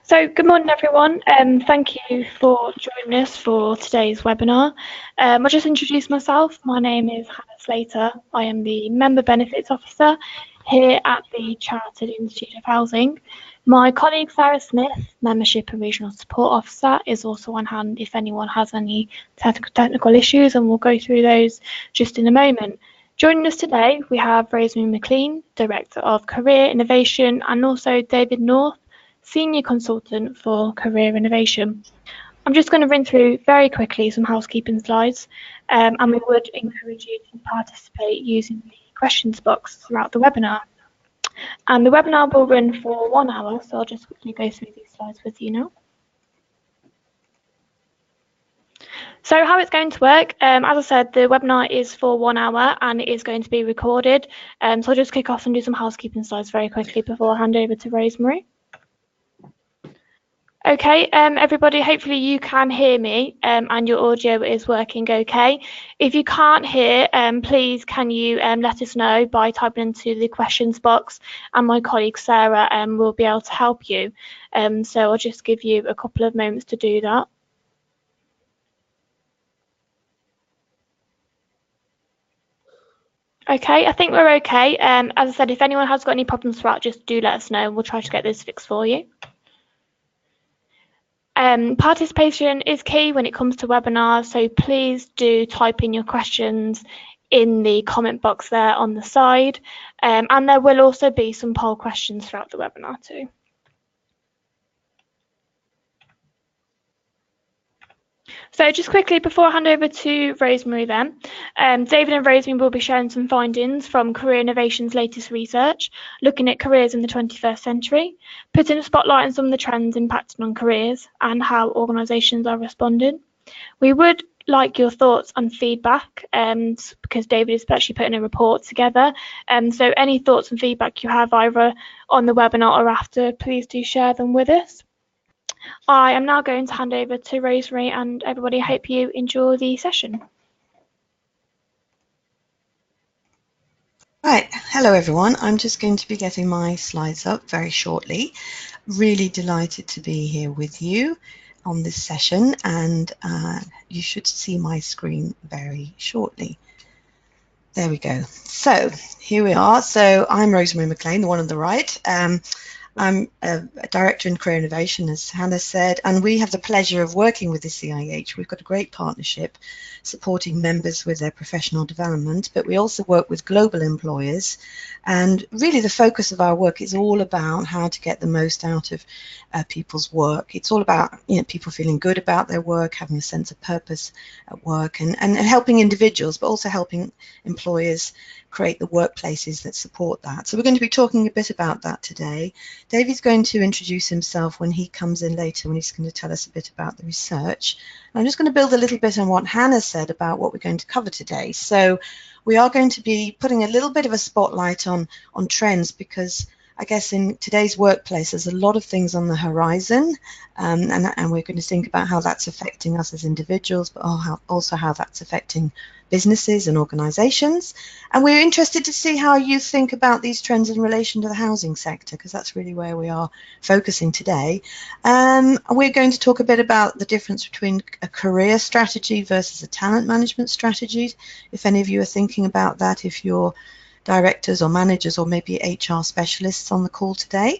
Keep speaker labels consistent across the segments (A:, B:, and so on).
A: So, good morning, everyone. Thank you for joining us for today's webinar. I'll just introduce myself. My name is Hannah Slater. I am the Member Benefits Officer here at the Chartered Institute of Housing. My colleague Sarah Smith, Membership and Regional Support Officer, is also on hand if anyone has any technical issues, and we'll go through those just in a moment. Joining us today, we have Rosemary McLean, Director of Career Innovation, and also David North, Senior Consultant for Career Innovation. I'm just going to run through very quickly some housekeeping slides, and we would encourage you to participate using the questions box throughout the webinar. And the webinar will run for 1 hour, so I'll just quickly go through these slides with you now. So how it's going to work, as I said, the webinar is for 1 hour and it is going to be recorded. So I'll just kick off and do some housekeeping slides very quickly before I hand over to Rosemary. Okay, everybody, hopefully you can hear me and your audio is working okay. If you can't hear, please can you let us know by typing into the questions box, and my colleague Sarah will be able to help you. So I'll just give you a couple of moments to do that. Okay, I think we're okay. As I said, if anyone has got any problems throughout, just do let us know and we'll try to get this fixed for you. Participation is key when it comes to webinars, so please do type in your questions in the comment box there on the side, and there will also be some poll questions throughout the webinar too. So just quickly before I hand over to Rosemary then, David and Rosemary will be sharing some findings from Career Innovation's latest research, looking at careers in the 21st century, putting a spotlight on some of the trends impacting on careers and how organisations are responding. We would like your thoughts and feedback, because David is actually putting a report together. So any thoughts and feedback you have either on the webinar or after, please do share them with us. I am now going to hand over to Rosemary, and everybody, hope you enjoy the session.
B: Right, hello everyone. I'm just going to be getting my slides up very shortly. Really delighted to be here with you on this session, and you should see my screen very shortly. There we go. So here we are. So I'm Rosemary McLean, the one on the right. I'm a Director in Career Innovation, as Hannah said, and we have the pleasure of working with the CIH. We've got a great partnership supporting members with their professional development, but we also work with global employers, and really the focus of our work is all about how to get the most out of people's work. It's all about people feeling good about their work, having a sense of purpose at work, and helping individuals, but also helping employers create the workplaces that support that. So we're going to be talking a bit about that today. David's going to introduce himself when he comes in later, when he's going to tell us a bit about the research. I'm just going to build a little bit on what Hannah said about what we're going to cover today. So we are going to be putting a little bit of a spotlight on trends, because I guess in today's workplace there's a lot of things on the horizon, and we're going to think about how that's affecting us as individuals, but also how that's affecting businesses and organisations. And we're interested to see how you think about these trends in relation to the housing sector, because that's really where we are focusing today. We're going to talk a bit about the difference between a career strategy versus a talent management strategy, if any of you are thinking about that, if you're directors or managers or maybe HR specialists on the call today.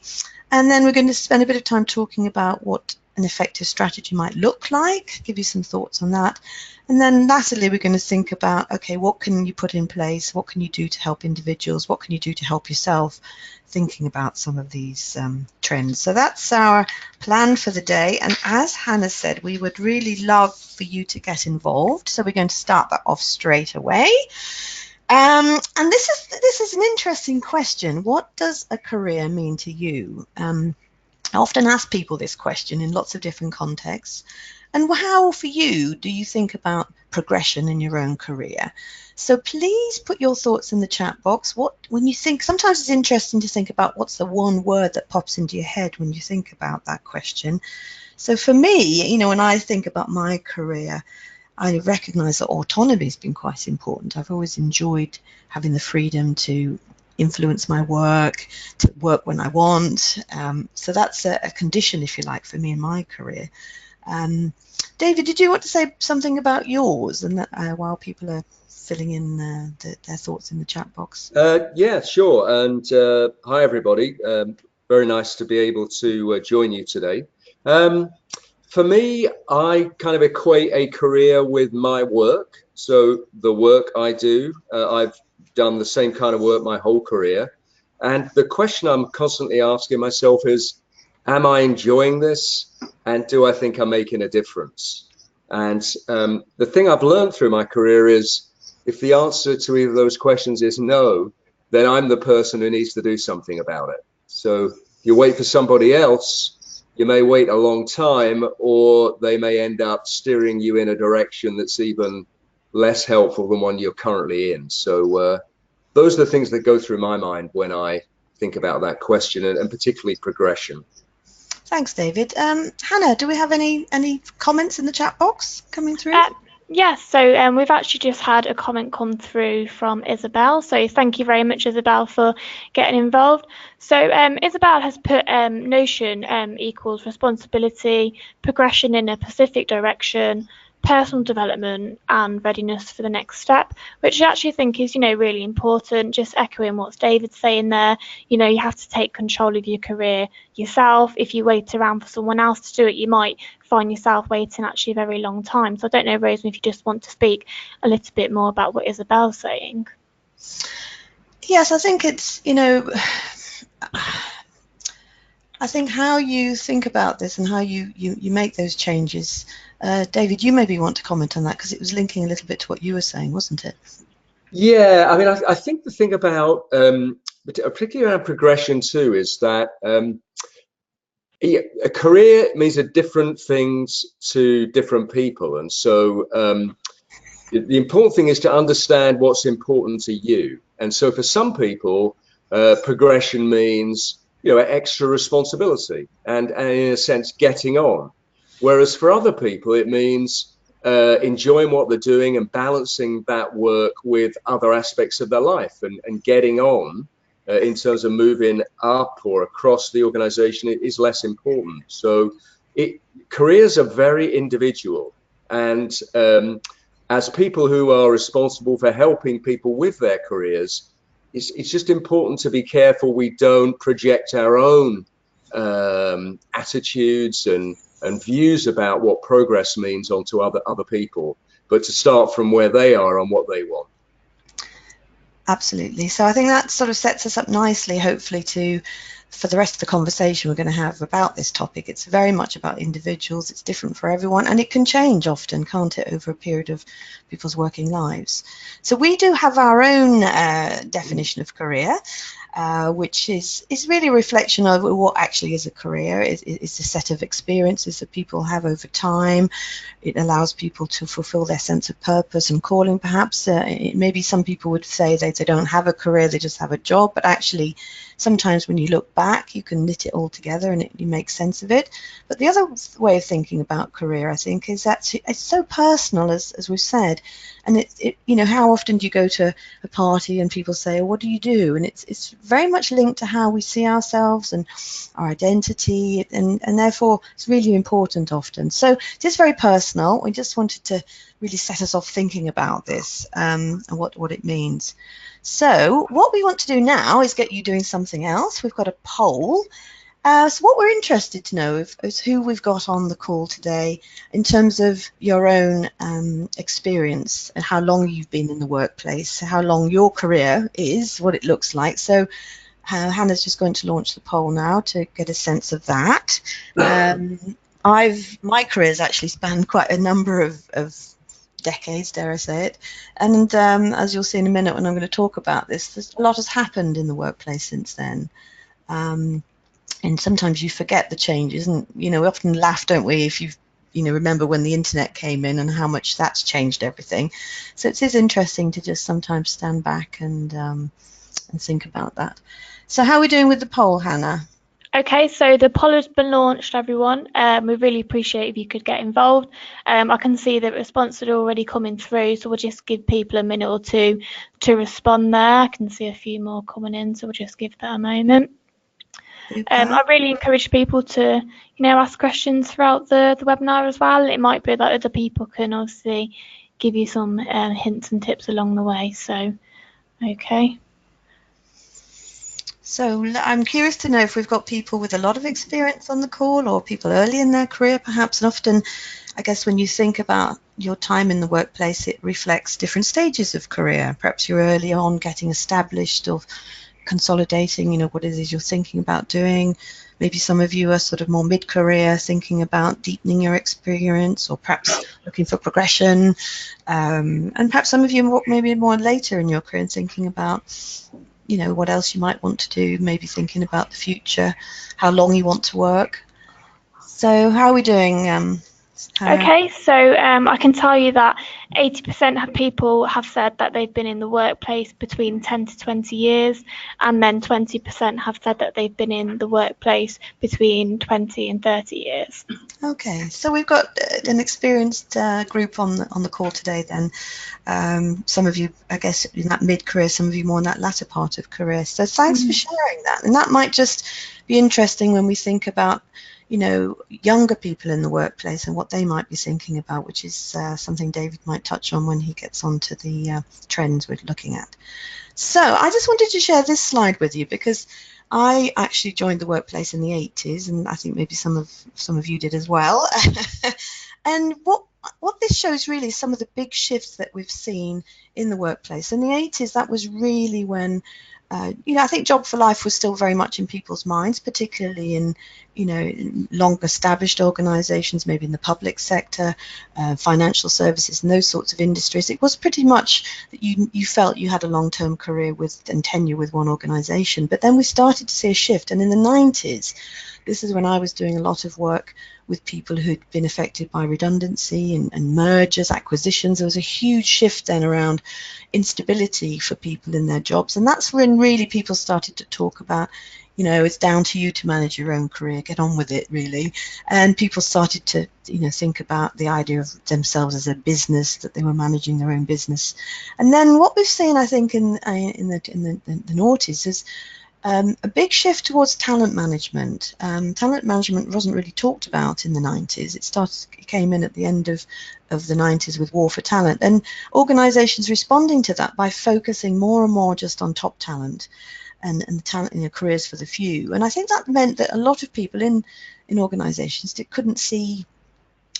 B: And then we're going to spend a bit of time talking about what an effective strategy might look like, give you some thoughts on that. And then lastly, we're going to think about, okay, what can you put in place? What can you do to help individuals? What can you do to help yourself, thinking about some of these trends? So that's our plan for the day. And as Hannah said, we would really love for you to get involved. So we're going to start that off straight away. And this is an interesting question. What does a career mean to you? I often ask people this question in lots of different contexts. And how, for you, do you think about progression in your own career? So please put your thoughts in the chat box. When you think, sometimes it's interesting to think about what's the one word that pops into your head when you think about that question. So for me, when I think about my career, I recognise that autonomy has been quite important. I've always enjoyed having the freedom to influence my work, to work when I want. So that's a condition, if you like, for me in my career. David, did you want to say something about yours, and that, while people are filling in their thoughts in the chat box?
C: Yeah, sure. And hi, everybody. Very nice to be able to join you today. For me, I kind of equate a career with my work. So the work I do, I've done the same kind of work my whole career. And the question I'm constantly asking myself is, am I enjoying this? And do I think I'm making a difference? And the thing I've learned through my career is, if the answer to either of those questions is no, then I'm the person who needs to do something about it. So if you wait for somebody else, you may wait a long time, or they may end up steering you in a direction that's even less helpful than one you're currently in. So those are the things that go through my mind when I think about that question, and particularly progression.
B: Thanks, David. Hannah, do we have any comments in the chat box coming through?
A: Yes, so we've actually just had a comment come through from Isabel. So thank you very much, Isabel, for getting involved. So Isabel has put Notion equals responsibility, progression in a specific direction, personal development, and readiness for the next step, which I actually think is, really important. Just echoing what David's saying there, you have to take control of your career yourself. If you wait around for someone else to do it, you might find yourself waiting actually a very long time. So I don't know, Rosemary, if you just want to speak a little bit more about what Isabel's saying.
B: Yes, I think it's, I think how you think about this and how you make those changes. David, you maybe want to comment on that, because it was linking a little bit to what you were saying, wasn't it?
C: Yeah, I mean, I think the thing about, particularly around progression too, is that a career means different things to different people. And so the important thing is to understand what's important to you. And so for some people, progression means, extra responsibility and in a sense, getting on. Whereas for other people, it means enjoying what they're doing and balancing that work with other aspects of their life, and getting on in terms of moving up or across the organization is less important. So careers are very individual. And as people who are responsible for helping people with their careers, it's just important to be careful we don't project our own attitudes and views about what progress means onto other people, but to start from where they are and what they want.
B: Absolutely. So I think that sort of sets us up nicely, hopefully, for the rest of the conversation we're going to have about this topic. It's very much about individuals. It's different for everyone, and it can change often, can't it, over a period of people's working lives. So we do have our own definition of career, which is really a reflection of what actually is a career. It's a set of experiences that people have over time. It allows people to fulfill their sense of purpose and calling, perhaps. Maybe some people would say they don't have a career, they just have a job, but actually sometimes when you look back, you can knit it all together and you make sense of it. But the other way of thinking about career, I think, is that it's so personal, as we've said. And how often do you go to a party and people say, what do you do? And it's very much linked to how we see ourselves and our identity, and therefore it's really important often. So it is very personal. We just wanted to really set us off thinking about this and what it means. So what we want to do now is get you doing something else. We've got a poll. So what we're interested to know is who we've got on the call today in terms of your own experience and how long you've been in the workplace, how long your career is, what it looks like. So Hannah's just going to launch the poll now to get a sense of that. My career has actually spanned quite a number of decades, dare I say it. And as you'll see in a minute when I'm going to talk about this, a lot has happened in the workplace since then. And sometimes you forget the changes, and we often laugh, don't we, if you remember when the internet came in and how much that's changed everything. So it is interesting to just sometimes stand back and think about that. So how are we doing with the poll, Hannah?
A: Okay, so the poll has been launched, everyone. We really appreciate if you could get involved. I can see that responses are already coming through, so we'll just give people a minute or two to respond there. I can see a few more coming in, so we'll just give that a moment. I really encourage people to, ask questions throughout the webinar as well. It might be that other people can obviously give you some hints and tips along the way. So, okay.
B: So I'm curious to know if we've got people with a lot of experience on the call or people early in their career perhaps. And often, I guess when you think about your time in the workplace, it reflects different stages of career. Perhaps you're early on getting established or consolidating, what it is you're thinking about doing. Maybe some of you are sort of more mid-career, thinking about deepening your experience or perhaps looking for progression. And perhaps some of you maybe more later in your career and thinking about what else you might want to do, maybe thinking about the future, how long you want to work. So how are we doing, Hannah?
A: Okay, so I can tell you that 80% of people have said that they've been in the workplace between 10 to 20 years, and then 20% have said that they've been in the workplace between 20 and 30 years.
B: Okay, so we've got an experienced group on the call today then. Some of you, I guess, in that mid-career, some of you more in that latter part of career. So thanks for sharing that. And that might just be interesting when we think about, younger people in the workplace and what they might be thinking about, which is something David might touch on when he gets onto the trends we're looking at. So I just wanted to share this slide with you because I actually joined the workplace in the 80s, and I think maybe some of you did as well. And what this shows really is some of the big shifts that we've seen in the workplace. In the 80s, that was really when, I think job for life was still very much in people's minds, particularly in, long established organizations, maybe in the public sector, financial services and those sorts of industries. It was pretty much that you felt you had a long-term career and tenure with one organization. But then we started to see a shift. And in the 90s, this is when I was doing a lot of work with people who'd been affected by redundancy and mergers, acquisitions. There was a huge shift then around instability for people in their jobs. And that's when really people started to talk about, it's down to you to manage your own career, get on with it, really. And people started to, think about the idea of themselves as a business, that they were managing their own business. And then what we've seen, I think, in the noughties is a big shift towards talent management. Talent management wasn't really talked about in the 90s. It came in at the end of the 90s with War for Talent, and organizations responding to that by focusing more and more just on top talent and the talent in your careers for the few. And I think that meant that a lot of people in organizations couldn't see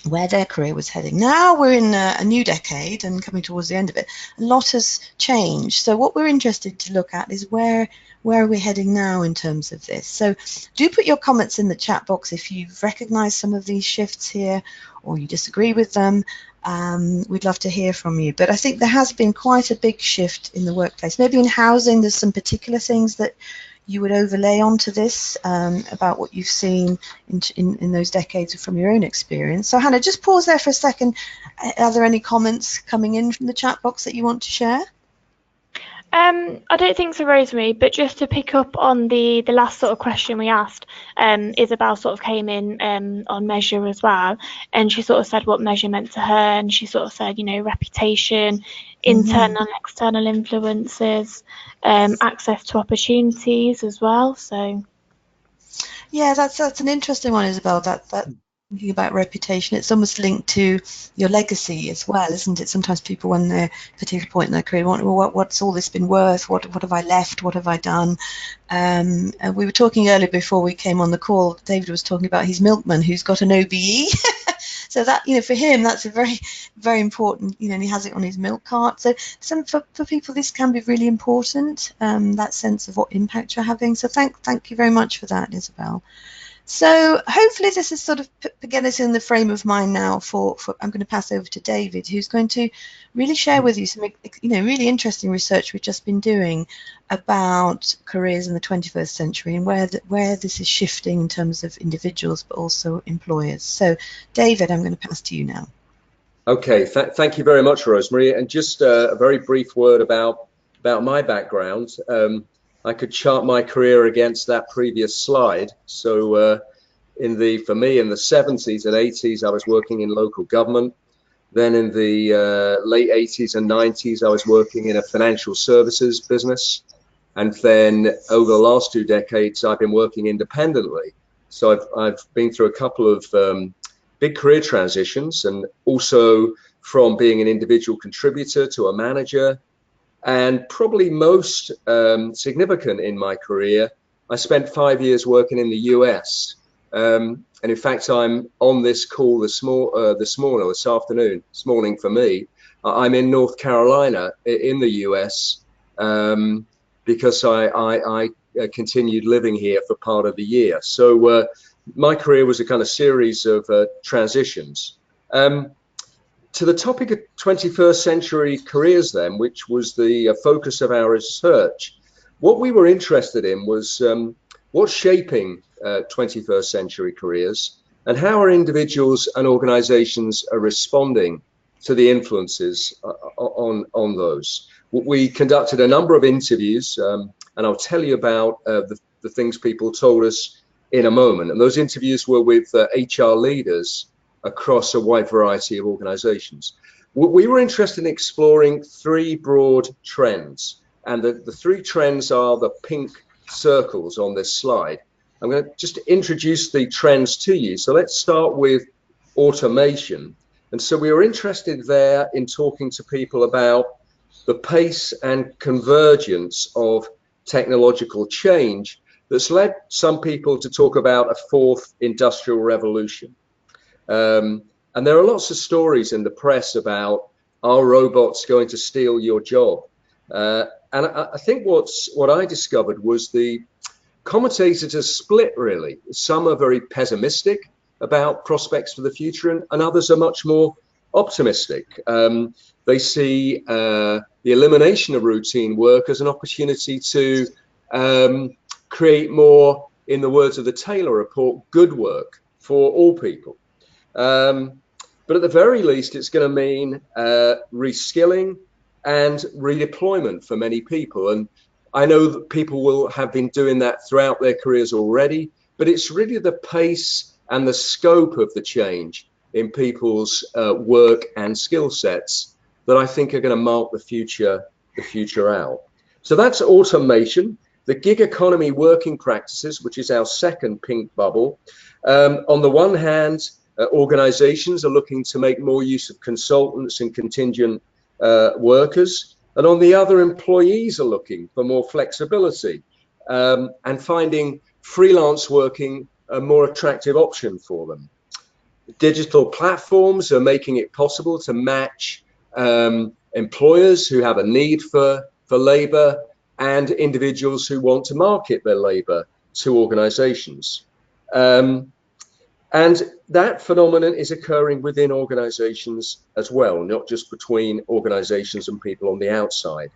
B: where their career was heading. Now we're in a new decade and coming towards the end of it. A lot has changed. So what we're interested to look at is where are we heading now in terms of this. So do put your comments in the chat box if you've recognized some of these shifts here or you disagree with them. We'd love to hear from you. But I think there has been quite a big shift in the workplace. Maybe in housing there's some particular things that you would overlay onto this about what you've seen in those decades from your own experience. So Hannah, just pause there for a second. Are there any comments coming in from the chat box that you want to share?
A: I don't think so, Rosemary, but just to pick up on the last sort of question we asked, Isabel sort of came in on measure as well, and she sort of said what measure meant to her, and she sort of said, reputation, internal and external influences, access to opportunities as well. So
B: yeah, that's an interesting one, Isabel. That thinking about reputation, it's almost linked to your legacy as well, isn't it? Sometimes people, when they're at a particular point in their career, want, well, what's all this been worth? What have I left? What have I done? And we were talking earlier before we came on the call. David was talking about his milkman who's got an OBE. So that, for him, that's a very, very important, and he has it on his milk cart. So for people, this can be really important, that sense of what impact you're having. So thank you very much for that, Isabel. So hopefully this is sort of get us in the frame of mind now for I'm going to pass over to David, who's going to really share with you some, really interesting research we've just been doing about careers in the 21st century and where this is shifting in terms of individuals, but also employers. So David, I'm going to pass to you now.
C: Okay, thank you very much, Rosemary. And just a very brief word about my background. I could chart my career against that previous slide. So for me, in the 70s and 80s, I was working in local government. Then in the late 80s and 90s, I was working in a financial services business. And then over the last 2 decades, I've been working independently. So I've been through a couple of big career transitions, and also from being an individual contributor to a manager. And probably most significant in my career, I spent 5 years working in the US. And in fact, I'm on this call this afternoon, this morning for me. I'm in North Carolina in the US because I continued living here for part of the year. So my career was a kind of series of transitions. To the topic of 21st century careers then, which was the focus of our research, what we were interested in was what's shaping 21st century careers, and how are individuals and organizations are responding to the influences on those. We conducted a number of interviews, and I'll tell you about the things people told us in a moment. And those interviews were with HR leaders across a wide variety of organizations. We were interested in exploring 3 broad trends, and the 3 trends are the pink circles on this slide. I'm going to just introduce the trends to you. So let's start with automation. And so we were interested there in talking to people about the pace and convergence of technological change that's led some people to talk about a 4th industrial revolution. And there are lots of stories in the press about, are robots going to steal your job? And I think what I discovered was the commentators are split, really. Some are very pessimistic about prospects for the future, and others are much more optimistic. They see the elimination of routine work as an opportunity to create more, in the words of the Taylor report, good work for all people. But at the very least, it's going to mean reskilling and redeployment for many people. And I know that people will have been doing that throughout their careers already, but it's really the pace and the scope of the change in people's work and skill sets that I think are going to mark the future out. So that's automation. The gig economy working practices, which is our second pink bubble. On the one hand, organizations are looking to make more use of consultants and contingent workers. And on the other, employees are looking for more flexibility and finding freelance working a more attractive option for them. Digital platforms are making it possible to match employers who have a need for labor and individuals who want to market their labor to organizations. And that phenomenon is occurring within organizations as well, not just between organizations and people on the outside.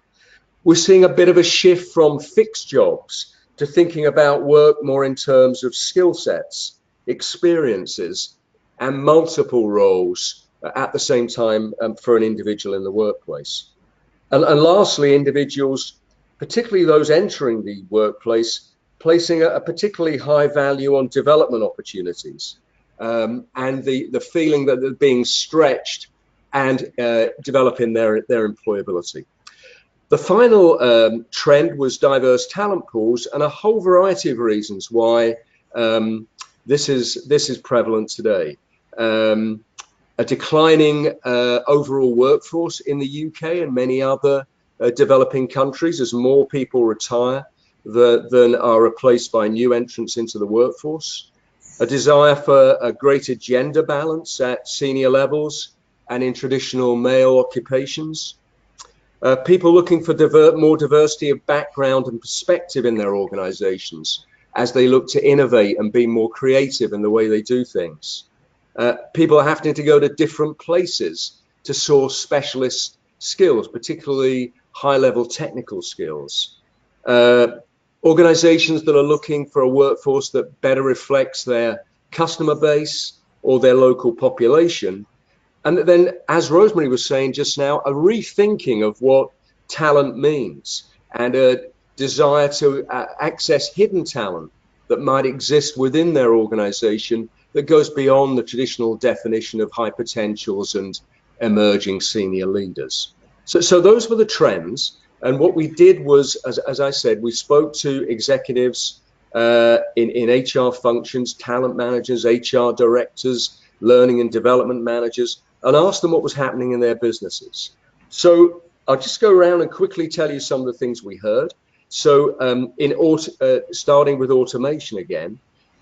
C: We're seeing a bit of a shift from fixed jobs to thinking about work more in terms of skill sets, experiences, and multiple roles at the same time for an individual in the workplace. And lastly, individuals, particularly those entering the workplace, placing a particularly high value on development opportunities and the feeling that they're being stretched and developing their employability. The final trend was diverse talent pools, and a whole variety of reasons why this is prevalent today. A declining overall workforce in the UK and many other developing countries as more people retire than are replaced by new entrants into the workforce. A desire for a greater gender balance at senior levels and in traditional male occupations. People looking for more diversity of background and perspective in their organizations as they look to innovate and be more creative in the way they do things. People are having to go to different places to source specialist skills, particularly high-level technical skills. Organizations that are looking for a workforce that better reflects their customer base or their local population. And then, as Rosemary was saying just now, a rethinking of what talent means and desire to access hidden talent that might exist within their organization that goes beyond the traditional definition of high potentials and emerging senior leaders. So those were the trends. And what we did was, as I said, we spoke to executives in HR functions, talent managers, HR directors, learning and development managers, and asked them what was happening in their businesses. So I'll just go around and quickly tell you some of the things we heard. So starting with automation again,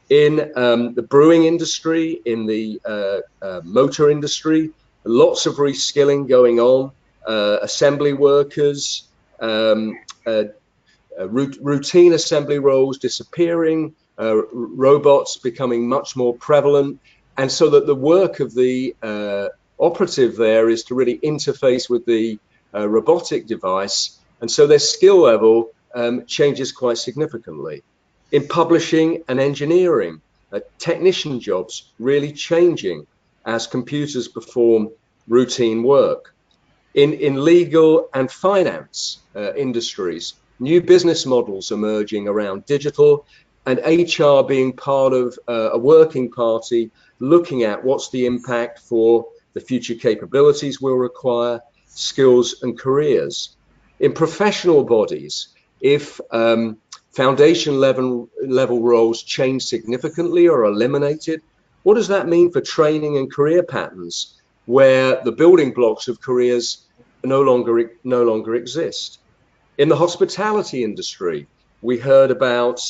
C: in the brewing industry, in the motor industry, lots of reskilling going on, assembly workers, routine assembly roles disappearing, robots becoming much more prevalent, and so that the work of the operative there is to really interface with the robotic device, and so their skill level changes quite significantly. In publishing and engineering, technician jobs really changing as computers perform routine work. In legal and finance industries, new business models emerging around digital, and HR being part of a working party looking at what's the impact for the future capabilities we'll require, skills and careers. In professional bodies, if foundation level roles change significantly or eliminated, what does that mean for training and career patterns where the building blocks of careers no longer exist? In the hospitality industry, we heard about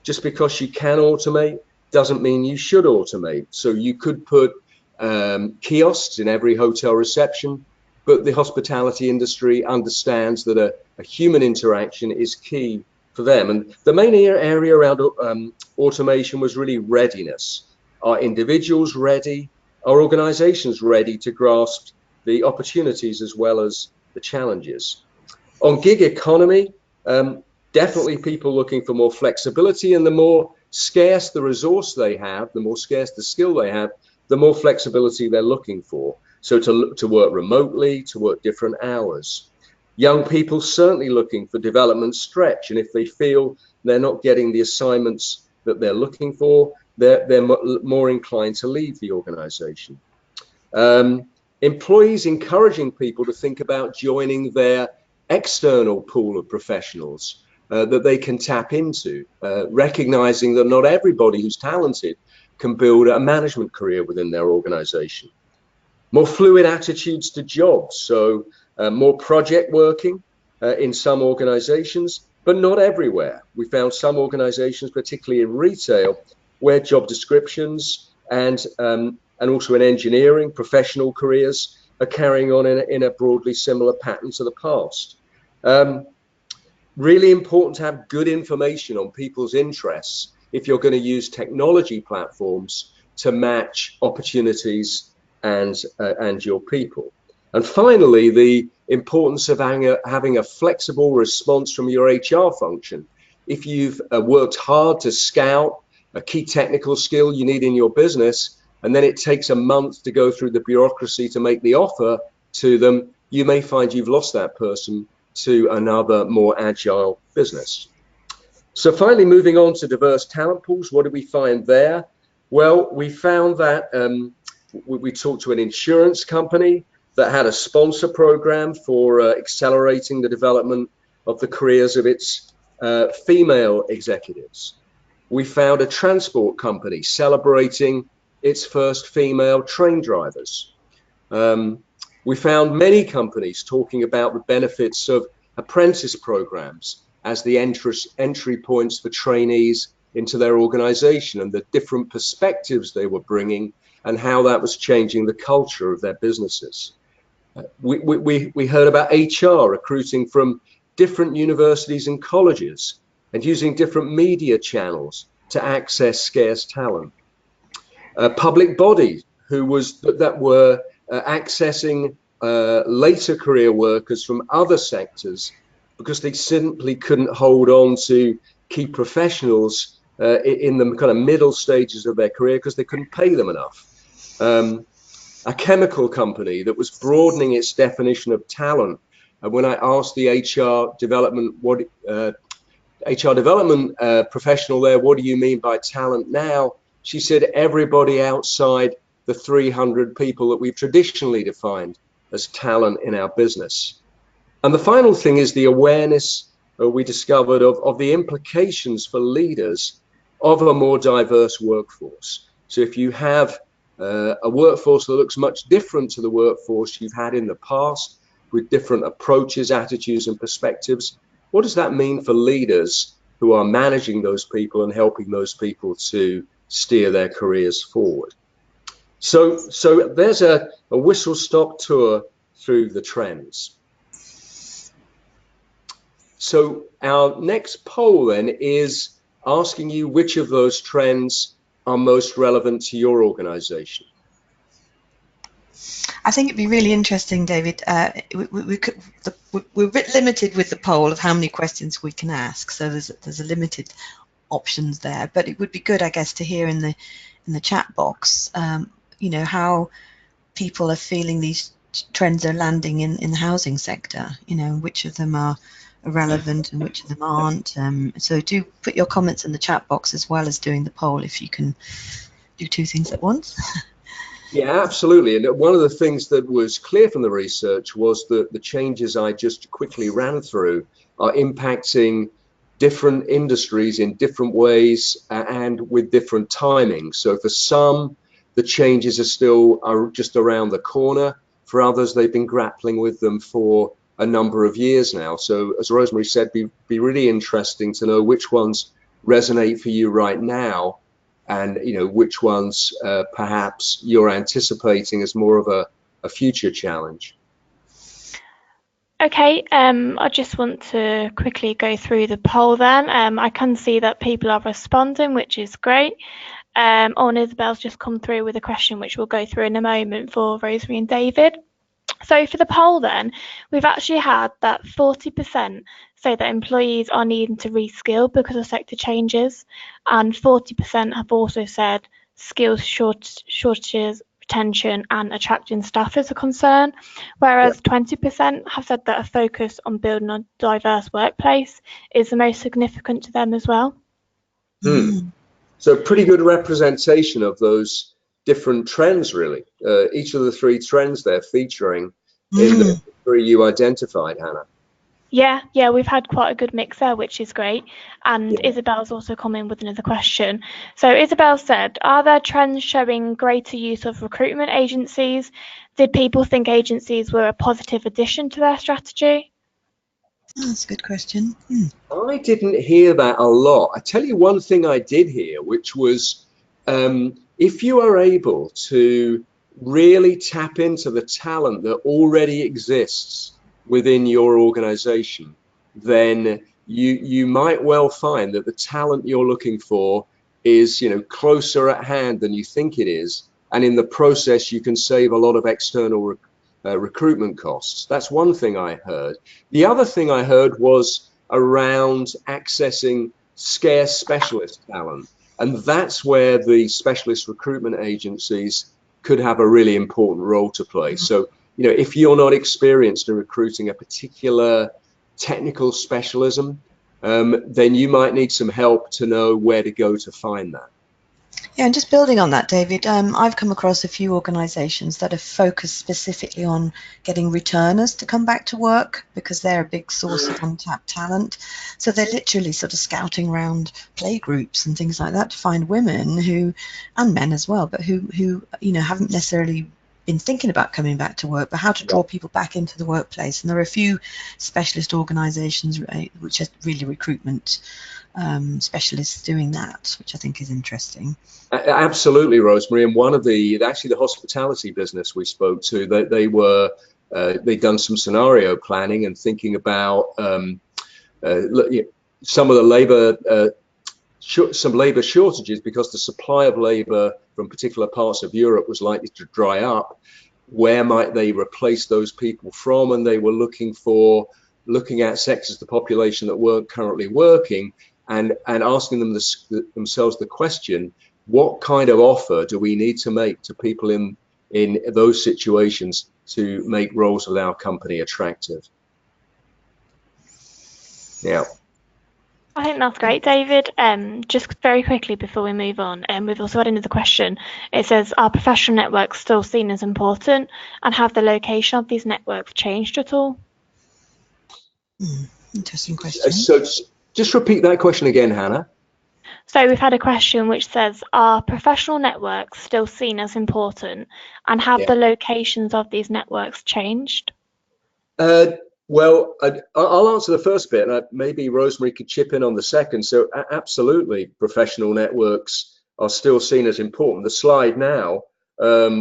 C: just because you can automate doesn't mean you should automate. So you could put kiosks in every hotel reception, but the hospitality industry understands that a human interaction is key for them. And the main area around automation was really readiness. Are individuals ready? Are organizations ready to grasp the opportunities as well as the challenges? On gig economy, definitely people looking for more flexibility, and the more scarce the resource they have, the more scarce the skill they have, the more flexibility they're looking for. So to work remotely, to work different hours. Young people certainly looking for development stretch, and if they feel they're not getting the assignments that they're looking for, they're more inclined to leave the organization. Employees encouraging people to think about joining their external pool of professionals that they can tap into, recognizing that not everybody who's talented can build a management career within their organization. More fluid attitudes to jobs, so more project working in some organizations, but not everywhere. We found some organizations, particularly in retail, where job descriptions and also in engineering, professional careers are carrying on in a broadly similar pattern to the past. Really important to have good information on people's interests if you're going to use technology platforms to match opportunities and your people. And finally, the importance of having a flexible response from your HR function. If you've worked hard to scout a key technical skill you need in your business, and then it takes a month to go through the bureaucracy to make the offer to them, you may find you've lost that person to another more agile business. So finally, moving on to diverse talent pools, what did we find there? Well, we found that we talked to an insurance company that had a sponsor program for accelerating the development of the careers of its female executives. We found a transport company celebrating its first female train drivers. We found many companies talking about the benefits of apprentice programs as the entry points for trainees into their organization, and the different perspectives they were bringing and how that was changing the culture of their businesses. We heard about HR recruiting from different universities and colleges and using different media channels to access scarce talent. Public bodies that were accessing later career workers from other sectors because they simply couldn't hold on to key professionals in the kind of middle stages of their career because they couldn't pay them enough. A chemical company that was broadening its definition of talent when I asked the HR development professional there, what do you mean by talent now? She said everybody outside the 300 people that we've traditionally defined as talent in our business. And the final thing is the awareness we discovered of the implications for leaders of a more diverse workforce. So if you have a workforce that looks much different to the workforce you've had in the past, with different approaches, attitudes, and perspectives, what does that mean for leaders who are managing those people and helping those people to steer their careers forward? So there's a whistle-stop tour through the trends. So our next poll then is asking you which of those trends are most relevant to your organization.
B: I think it'd be really interesting, David. We're a bit limited with the poll of how many questions we can ask, so there's a limited options there. But it would be good, I guess, to hear in the chat box, you know, how people are feeling these trends are landing in the housing sector. You know, which of them are relevant and which of them aren't. So do put your comments in the chat box as well as doing the poll, if you can do two things at once.
C: Yeah, absolutely. And one of the things that was clear from the research was that the changes I just quickly ran through are impacting different industries in different ways and with different timings. So for some, the changes are just around the corner. For others, they've been grappling with them for a number of years now. So as Rosemary said, be really interesting to know which ones resonate for you right now, and you know which ones perhaps you're anticipating as more of a future challenge.
A: Okay, I just want to quickly go through the poll then. I can see that people are responding, which is great. And Isabel's just come through with a question which we'll go through in a moment for Rosemary and David. So for the poll then, we've actually had that 40% say that employees are needing to reskill because of sector changes, and 40% have also said skills shortages, retention and attracting staff is a concern, whereas 20% have said that a focus on building a diverse workplace is the most significant to them as well.
C: So pretty good representation of those different trends, really. Each of the three trends they're featuring in the three you identified, Hannah.
A: Yeah, we've had quite a good mix there, which is great. And Isabel's also come in with another question. So Isabel said, are there trends showing greater use of recruitment agencies? Did people think agencies were a positive addition to their strategy?
B: That's a good question.
C: I didn't hear that a lot. I tell you one thing I did hear, which was if you are able to really tap into the talent that already exists within your organization, then you might well find that the talent you're looking for is, you know, closer at hand than you think it is, and in the process you can save a lot of external recruitment costs. That's one thing I heard. The other thing I heard was around accessing scarce specialist talent, and that's where the specialist recruitment agencies could have a really important role to play. So, you know, if you're not experienced in recruiting a particular technical specialism, then you might need some help to know where to go to find that.
B: Yeah, and just building on that, David, I've come across a few organisations that are focused specifically on getting returners to come back to work because they're a big source of untapped talent. So they're literally sort of scouting around play groups and things like that to find women who, and men as well, but who you know, haven't necessarily been thinking about coming back to work, but how to draw people back into the workplace. And there are a few specialist organisations which are really recruitment specialists doing that, which I think is interesting.
C: Absolutely, Rosemary. And one of actually the hospitality business we spoke to, they'd done some scenario planning and thinking about some of the labor shortages because the supply of labor from particular parts of Europe was likely to dry up. Where might they replace those people from? And they were looking at sectors of the population that weren't currently working, and asking themselves the question, what kind of offer do we need to make to people in those situations to make roles with our company attractive? Yeah.
A: I think that's great, David. Just very quickly before we move on, we've also had another question. It says, are professional networks still seen as important, and have the location of these networks changed at all?
B: Interesting question.
C: So just repeat that question again, Hannah.
A: So we've had a question which says, are professional networks still seen as important, and have the locations of these networks changed?
C: Well, I'll answer the first bit, and maybe Rosemary could chip in on the second. So absolutely, professional networks are still seen as important. The slide now,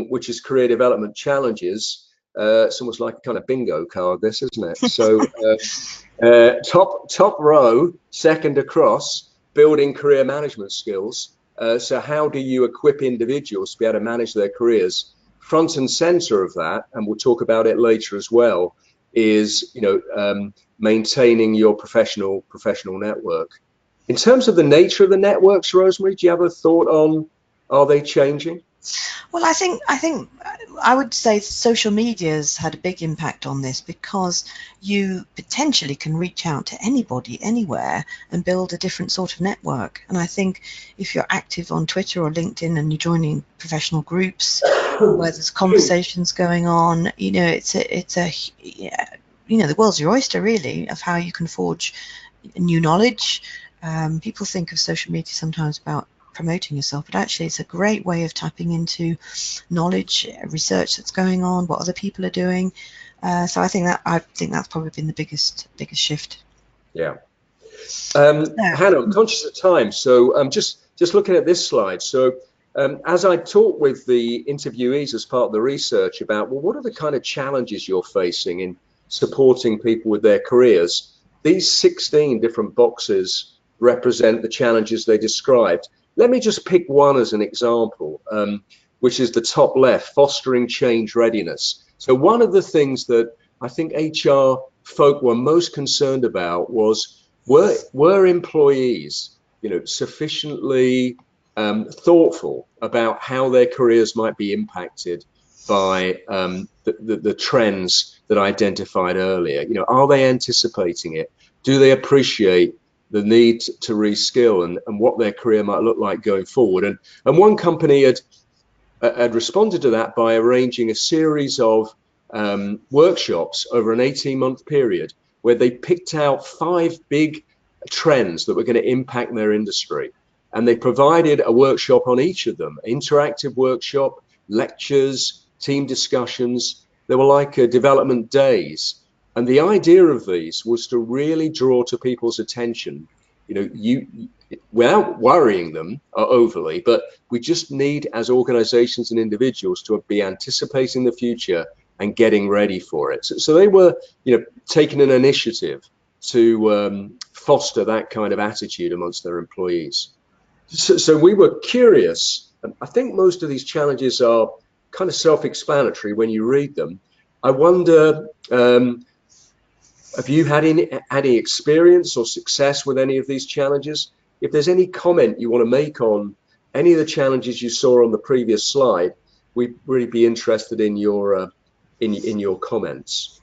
C: which is career development challenges, it's almost like a kind of bingo card, this, isn't it? So top row, second across, building career management skills. So how do you equip individuals to be able to manage their careers? Front and center of that, and we'll talk about it later as well, is maintaining your professional network. In terms of the nature of the networks, Rosemary, do you have a thought on, are they changing?
B: Well, I think I would say social media's had a big impact on this, because you potentially can reach out to anybody anywhere and build a different sort of network. And I think if you're active on Twitter or LinkedIn and you're joining professional groups where there's conversations going on, it's a the world's your oyster, really, of how you can forge new knowledge. People think of social media sometimes about promoting yourself, but actually it's a great way of tapping into knowledge, research that's going on, what other people are doing. So I think that's probably been the biggest shift.
C: Yeah. Hannah, I'm conscious of time, so I'm just looking at this slide. So as I talk with the interviewees as part of the research about, well, what are the kind of challenges you're facing in supporting people with their careers? These 16 different boxes represent the challenges they described. Let me just pick one as an example, which is the top left, fostering change readiness. So one of the things that I think HR folk were most concerned about was, were employees, sufficiently thoughtful about how their careers might be impacted by the trends that I identified earlier? Are they anticipating it? Do they appreciate the need to reskill and what their career might look like going forward? And one company had responded to that by arranging a series of workshops over an 18-month period, where they picked out 5 big trends that were going to impact their industry. And they provided a workshop on each of them, interactive workshop, lectures, team discussions. They were like development days. And the idea of these was to really draw to people's attention, without worrying them overly, but we just need, as organizations and individuals, to be anticipating the future and getting ready for it. So they were, taking an initiative to foster that kind of attitude amongst their employees. So we were curious, and I think most of these challenges are kind of self-explanatory when you read them. I wonder, have you had any experience or success with any of these challenges? If there's any comment you want to make on any of the challenges you saw on the previous slide, we'd really be interested in your comments.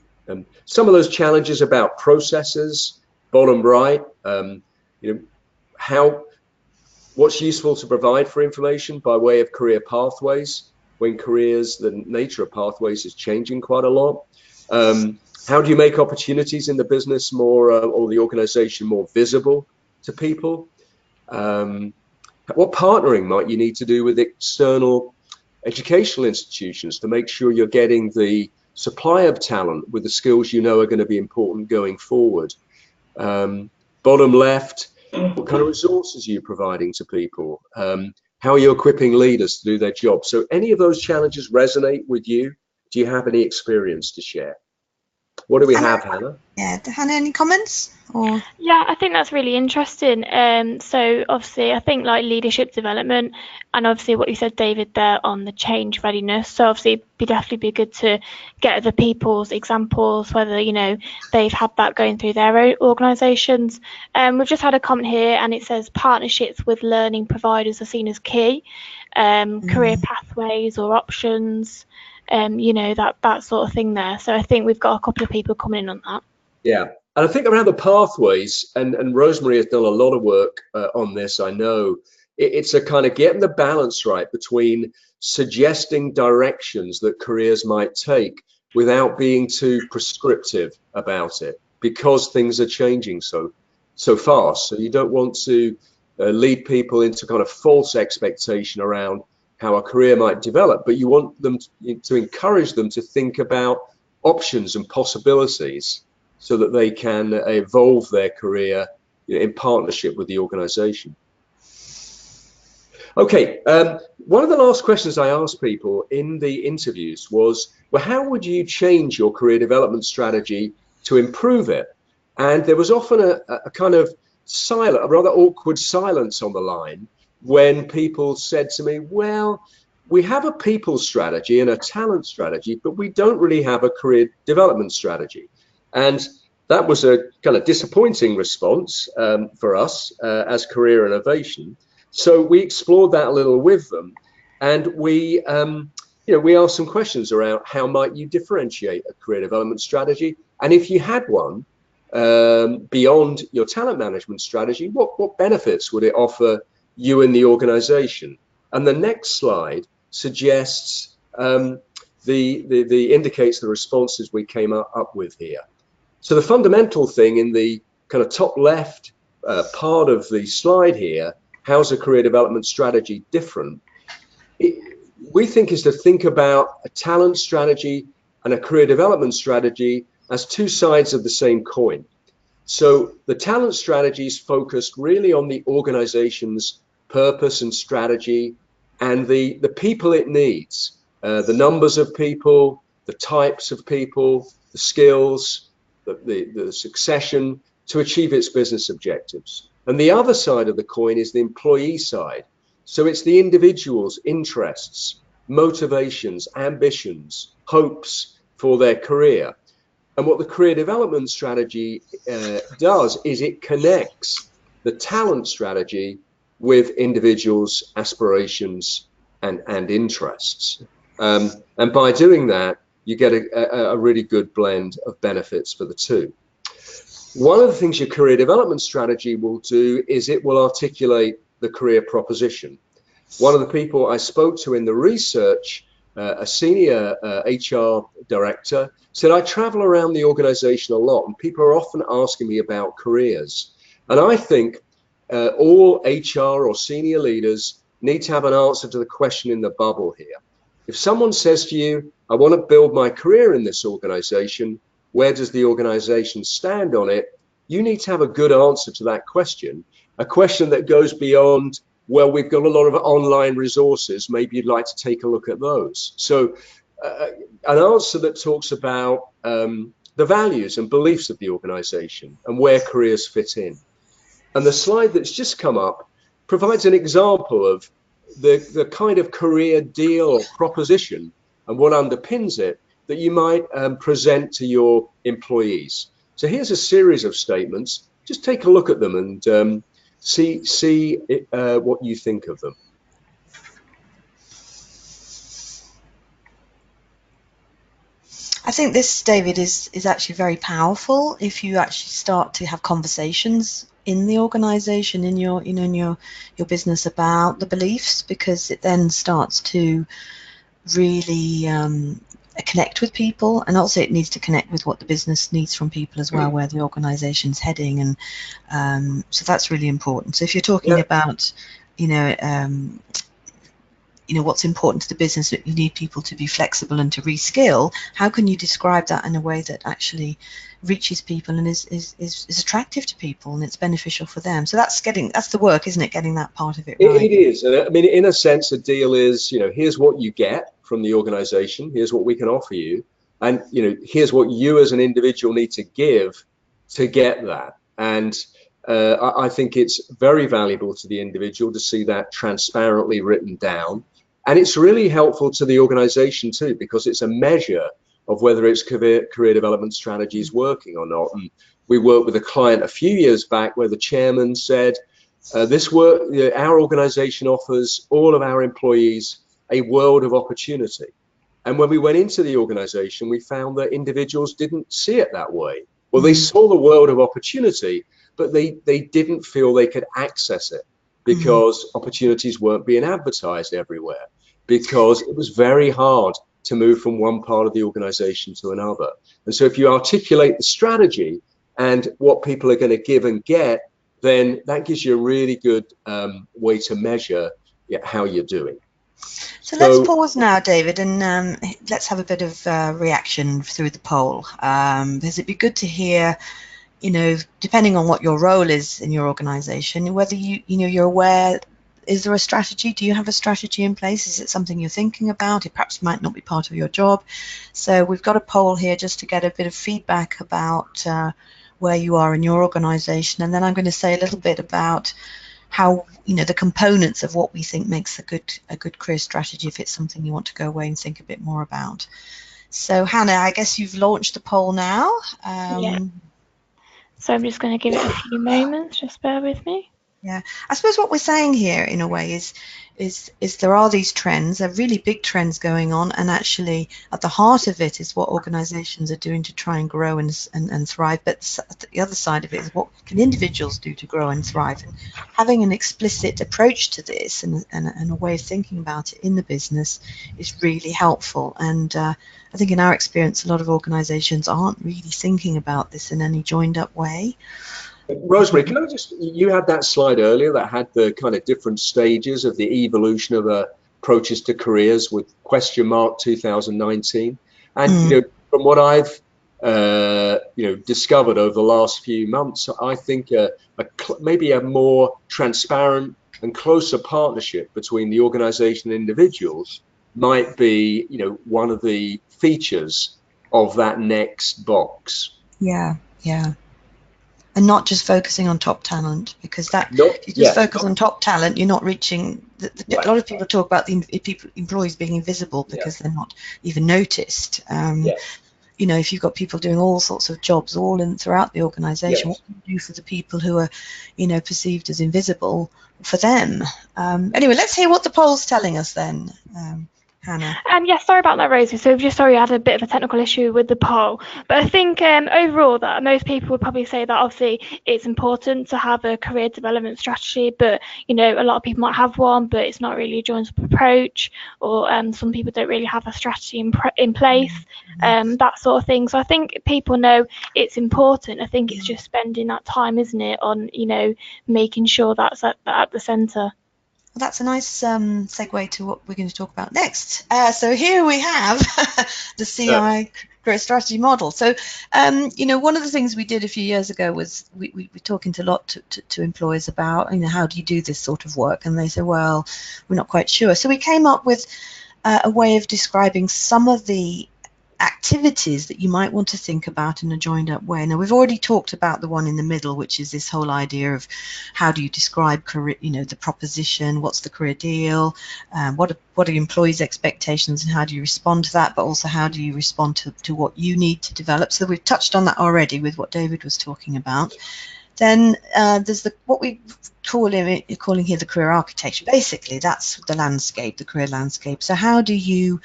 C: Some of those challenges about processes, bottom right, what's useful to provide for information by way of career pathways, when the nature of pathways is changing quite a lot. How do you make opportunities in the business more, or the organization more visible to people? What partnering might you need to do with external educational institutions to make sure you're getting the supply of talent with the skills are going to be important going forward? Bottom left, what kind of resources are you providing to people? How are you equipping leaders to do their job? So any of those challenges resonate with you? Do you have any experience to share? What do we have, Hannah?
B: Yeah, Hannah, any comments? Or
A: Yeah, I think that's really interesting. So obviously, I think like leadership development, and obviously what you said, David, there on the change readiness. So obviously, it'd definitely be good to get other people's examples, whether they've had that going through their own organisations. We've just had a comment here, and it says partnerships with learning providers are seen as key. Career pathways or options, that sort of thing there. So I think we've got a couple of people coming in on that.
C: Yeah, And I think around the pathways, and Rosemary has done a lot of work on this, I know, it's a kind of getting the balance right between suggesting directions that careers might take without being too prescriptive about it, because things are changing so fast. So you don't want to lead people into kind of false expectation around how a career might develop, but you want them to encourage them to think about options and possibilities so that they can evolve their career in partnership with the organization. Okay, one of the last questions I asked people in the interviews was, well, how would you change your career development strategy to improve it? And there was often a kind of silent, a rather awkward silence on the line when people said to me, well, we have a people strategy and a talent strategy, but we don't really have a career development strategy. And that was a kind of disappointing response for us as Career Innovation. So we explored that a little with them, and we asked some questions around how might you differentiate a career development strategy, and if you had one beyond your talent management strategy, what benefits would it offer you and the organization? And the next slide suggests indicates the responses we came up with here. So the fundamental thing in the kind of top left part of the slide here, how's a career development strategy different? We think is to think about a talent strategy and a career development strategy as two sides of the same coin. So the talent strategy is focused really on the organization's purpose and strategy and the people it needs, the numbers of people, the types of people, the skills, the succession to achieve its business objectives. And the other side of the coin is the employee side. So it's the individual's interests, motivations, ambitions, hopes for their career. And what the career development strategy does is it connects the talent strategy with individuals' aspirations and interests. And by doing that, you get a really good blend of benefits for the two. One of the things your career development strategy will do is it will articulate the career proposition. One of the people I spoke to in the research, a senior HR director, said, I travel around the organization a lot and people are often asking me about careers. And I think all HR or senior leaders need to have an answer to the question in the bubble here. If someone says to you, I want to build my career in this organization, where does the organization stand on it? You need to have a good answer to that question, a question that goes beyond, well, we've got a lot of online resources, maybe you'd like to take a look at those. So an answer that talks about the values and beliefs of the organization and where careers fit in. And the slide that's just come up provides an example of the kind of career deal or proposition and what underpins it that you might present to your employees. So here's a series of statements. Just take a look at them and see what you think of them.
B: I think this, David, is actually very powerful if you actually start to have conversations in the organization, in your business about the beliefs, because it then starts to really connect with people, and also it needs to connect with what the business needs from people as well, where the organization's heading, and so that's really important. So if you're talking about what's important to the business, that you need people to be flexible and to reskill, how can you describe that in a way that actually reaches people and is attractive to people and it's beneficial for them? So that's the work, isn't it, getting that part of it right?
C: It is. I mean, in a sense, a deal is, here's what you get from the organization, here's what we can offer you, and here's what you as an individual need to give to get that. And I think it's very valuable to the individual to see that transparently written down. And it's really helpful to the organization too, because it's a measure of whether its career development strategy is working or not. And we worked with a client a few years back where the chairman said, our organization offers all of our employees a world of opportunity. And when we went into the organization, we found that individuals didn't see it that way. Well, they saw the world of opportunity, but they didn't feel they could access it because opportunities weren't being advertised everywhere, because it was very hard to move from one part of the organization to another. And so if you articulate the strategy and what people are going to give and get, then that gives you a really good way to measure how you're doing.
B: So let's pause now, David, and let's have a bit of reaction through the poll. Because it'd be good to hear, you know, depending on what your role is in your organization, whether you're aware, is there a strategy? Do you have a strategy in place? Is it something you're thinking about? It perhaps might not be part of your job. So we've got a poll here just to get a bit of feedback about where you are in your organization. And then I'm going to say a little bit about how, you know, the components of what we think makes a good career strategy, if it's something you want to go away and think a bit more about. So Hannah, I guess you've launched the poll now.
A: Yeah. So I'm just going to give it a few moments, just bear with me.
B: Yeah, I suppose what we're saying here in a way is there are these trends, they're really big trends going on, and actually at the heart of it is what organizations are doing to try and grow and thrive. But the other side of it is what can individuals do to grow and thrive, and having an explicit approach to this and a way of thinking about it in the business is really helpful. And I think in our experience, a lot of organizations aren't really thinking about this in any joined up way.
C: Rosemary, can I you had that slide earlier that had the kind of different stages of the evolution of approaches to careers with question mark 2019. And, you know, from what I've, discovered over the last few months, I think maybe a more transparent and closer partnership between the organization and individuals might be, you know, one of the features of that next box.
B: Yeah, yeah. And not just focusing on top talent, because if you just focus on top talent, you're not reaching. A lot of people talk about employees being invisible because they're not even noticed. You know, if you've got people doing all sorts of jobs throughout the organisation, what can you do for the people who are, you know, perceived as invisible for them? Anyway, let's hear what the poll's telling us then. Hannah.
A: Yeah, sorry about that, Rosie. So just sorry, I had a bit of a technical issue with the poll. But I think overall that most people would probably say that obviously it's important to have a career development strategy, but, you know, a lot of people might have one, but it's not really a joined-up approach, or some people don't really have a strategy in place, that sort of thing. So I think people know it's important. I think it's just spending that time, isn't it, on, you know, making sure that's at the centre.
B: Well, that's a nice segue to what we're going to talk about next. So here we have the CI career strategy model. So, you know, one of the things we did a few years ago was we were talking to a lot to employers about, you know, how do you do this sort of work? And they said, well, we're not quite sure. So we came up with a way of describing some of the activities that you might want to think about in a joined up way. Now, we've already talked about the one in the middle, which is this whole idea of how do you describe career, you know, the proposition, what's the career deal, what are employees' expectations and how do you respond to that, but also how do you respond to what you need to develop. So we've touched on that already with what David was talking about. Then there's what we calling here the career architecture. Basically, that's the landscape, the career landscape. So how do you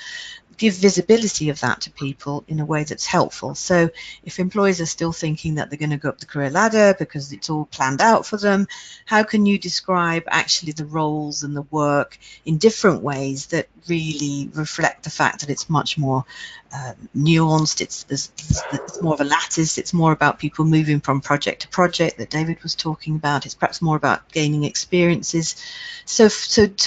B: give visibility of that to people in a way that's helpful? So if employees are still thinking that they're going to go up the career ladder because it's all planned out for them, how can you describe actually the roles and the work in different ways that really reflect the fact that it's much more nuanced, it's more of a lattice, it's more about people moving from project to project that David was talking about, it's perhaps more about gaining experiences. So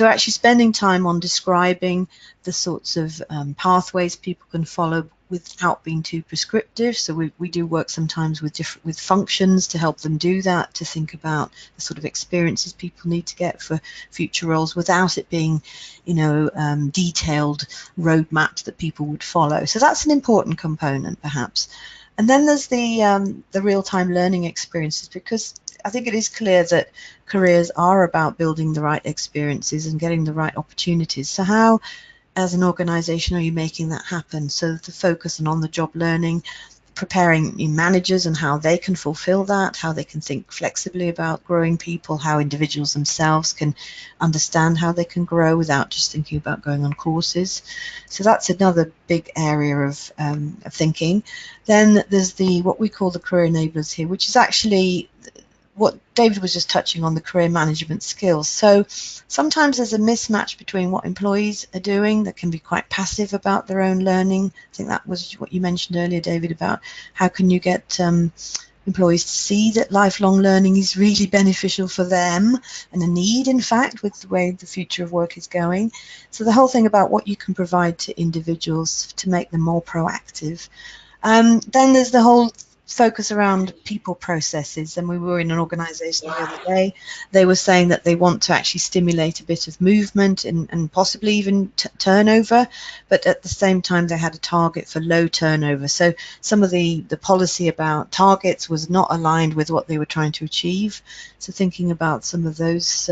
B: actually spending time on describing the sorts of pathways people can follow without being too prescriptive. So we do work sometimes with functions to help them do that, to think about the sort of experiences people need to get for future roles without it being, you know, detailed roadmaps that people would follow. So that's an important component, perhaps. And then there's the real-time learning experiences, because I think it is clear that careers are about building the right experiences and getting the right opportunities. So how, as an organization, are you making that happen? So the focus on the job learning, preparing managers and how they can fulfill that, how they can think flexibly about growing people, how individuals themselves can understand how they can grow without just thinking about going on courses. So that's another big area of thinking. Then there's what we call the career enablers here, which is actually what David was just touching on, the career management skills. So sometimes there's a mismatch between what employees are doing that can be quite passive about their own learning. I think that was what you mentioned earlier, David, about how can you get employees to see that lifelong learning is really beneficial for them and a need, in fact, with the way the future of work is going. So the whole thing about what you can provide to individuals to make them more proactive. Then there's the whole focus around people processes, and we were in an organization the other day. They were saying that they want to actually stimulate a bit of movement and possibly even turnover, but at the same time they had a target for low turnover. So some of the policy about targets was not aligned with what they were trying to achieve. So thinking about some of those,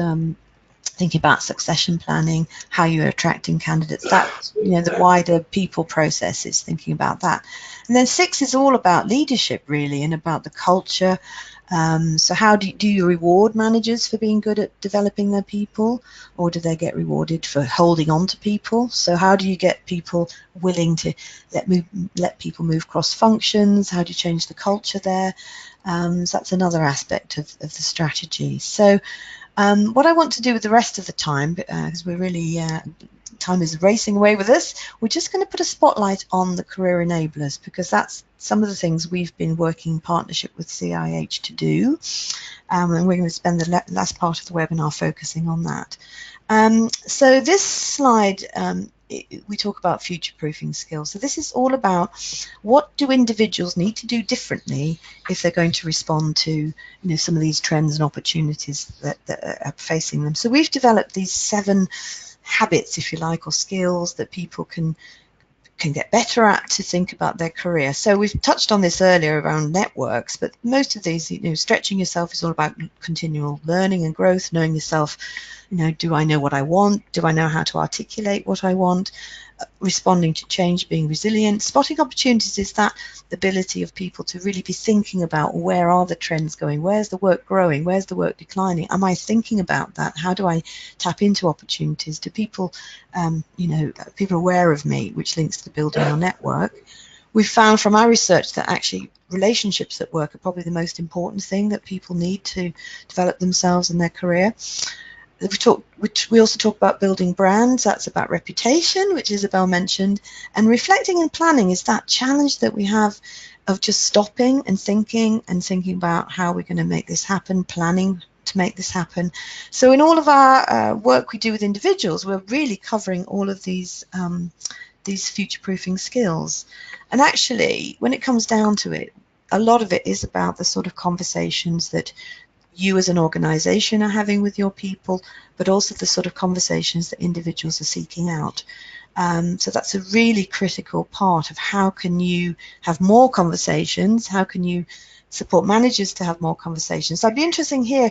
B: thinking about succession planning, how you're attracting candidates, that, the wider people processes, thinking about that. And then 6 is all about leadership, really, and about the culture. So how do you reward managers for being good at developing their people, or do they get rewarded for holding on to people? So how do you get people willing to let people move cross functions? How do you change the culture there? So that's another aspect of the strategy. So what I want to do with the rest of the time, because we're really, time is racing away with us, we're just going to put a spotlight on the career enablers, because that's some of the things we've been working in partnership with CIH to do, and we're going to spend the last part of the webinar focusing on that. So this slide, we talk about future-proofing skills. So this is all about what do individuals need to do differently if they're going to respond to some of these trends and opportunities that are facing them. So we've developed these 7 habits, if you like, or skills that people can get better at to think about their career. So we've touched on this earlier around networks, but most of these, stretching yourself is all about continual learning and growth, knowing yourself. Do I know what I want? Do I know how to articulate what I want? Responding to change, being resilient. Spotting opportunities is that ability of people to really be thinking about where are the trends going? Where's the work growing? Where's the work declining? Am I thinking about that? How do I tap into opportunities? Do people, people aware of me, which links to building your network? We've found from our research that actually relationships at work are probably the most important thing that people need to develop themselves in their career. We also talk about building brands. That's about reputation, which Isabel mentioned. And reflecting and planning is that challenge that we have of just stopping and thinking about how we're going to make this happen, planning to make this happen. So in all of our work we do with individuals, we're really covering all of these future-proofing skills. And actually, when it comes down to it, a lot of it is about the sort of conversations that you as an organization are having with your people, but also the sort of conversations that individuals are seeking out. So that's a really critical part of how can you have more conversations, how can you support managers to have more conversations. So I'd be interested here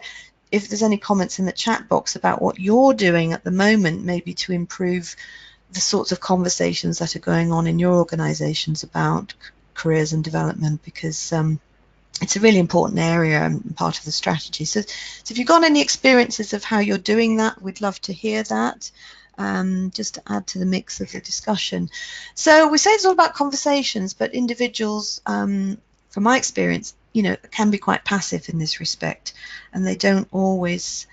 B: if there's any comments in the chat box about what you're doing at the moment, maybe to improve the sorts of conversations that are going on in your organizations about careers and development, because it's a really important area and part of the strategy. So if you've got any experiences of how you're doing that, we'd love to hear that, just to add to the mix of the discussion. So we say it's all about conversations, but individuals, from my experience, can be quite passive in this respect, and they don't always,